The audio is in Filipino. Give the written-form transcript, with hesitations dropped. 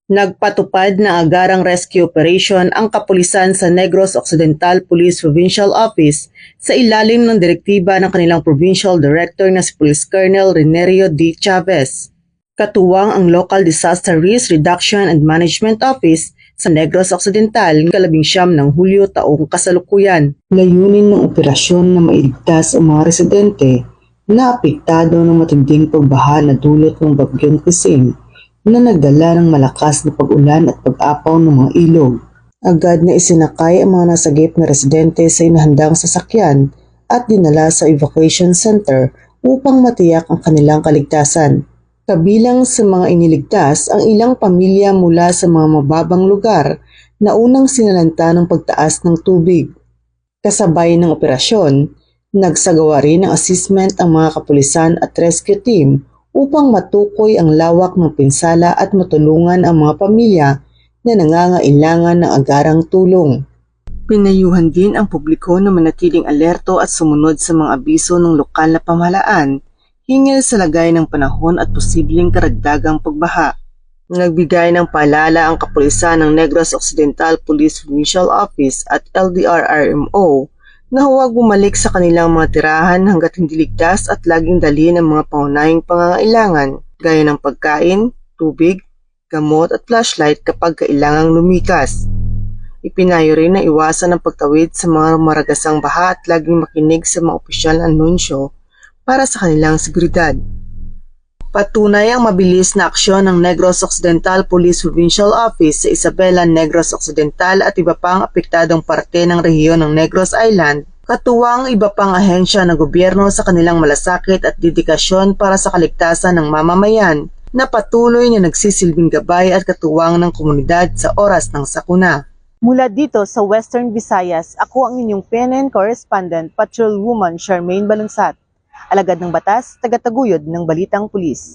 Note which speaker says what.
Speaker 1: Nagpatupad ng agarang rescue operation ang kapulisan sa Negros Occidental Police Provincial Office sa ilalim ng direktiba ng kanilang Provincial Director na si Police Colonel Renerio D. Chavez. Katuwang ang Local Disaster Risk Reduction and Management Office sa Negros Occidental ng 19 ng Hulyo taong kasalukuyan. Layunin ng operasyon na mailigtas ang mga residente na apektado ng matinding pagbaha na dulot ng Bagyong Kising na nagdala ng malakas na pag-ulan at pag-apaw ng mga ilog. Agad na isinakay ang mga nasagip na residente sa inahandang sasakyan at dinala sa evacuation center upang matiyak ang kanilang kaligtasan. Kabilang sa mga iniligtas ang ilang pamilya mula sa mga mababang lugar na unang sinalanta ng pagtaas ng tubig. Kasabay ng operasyon, nagsagawa rin ng assessment ang mga kapulisan at rescue team upang matukoy ang lawak ng pinsala at matulungan ang mga pamilya na nangangailangan ng agarang tulong. Pinayuhan din ang publiko na manatiling alerto at sumunod sa mga abiso ng lokal na pamahalaan hinggil sa lagay ng panahon at posibleng karagdagang pagbaha. Nagbigay ng paalala ang kapulisan ng Negros Occidental Police Provincial Office at LDRRMO na huwag bumalik sa kanilang mga tirahan hanggat hindi ligtas at laging dalhin ang mga pangunahing pangangailangan gaya ng pagkain, tubig, gamot at flashlight kapag kailangang lumikas. Ipinayo rin na iwasan ang pagtawid sa mga maragasang baha at laging makinig sa mga opisyal na anunsyo para sa kanilang seguridad. Patunay ang mabilis na aksyon ng Negros Occidental Police Provincial Office sa Isabela, Negros Occidental at iba pang apektadong parte ng rehiyon ng Negros Island, katuwang iba pang ahensya ng gobyerno sa kanilang malasakit at dedikasyon para sa kaligtasan ng mamamayan na patuloy na nagsisilbing gabay at katuwang ng komunidad sa oras ng sakuna.
Speaker 2: Mula dito sa Western Visayas, ako ang inyong PNN correspondent, Patrolwoman Charmaine Balunsat. Alagad ng batas, tagataguyod ng Balitang Pulis.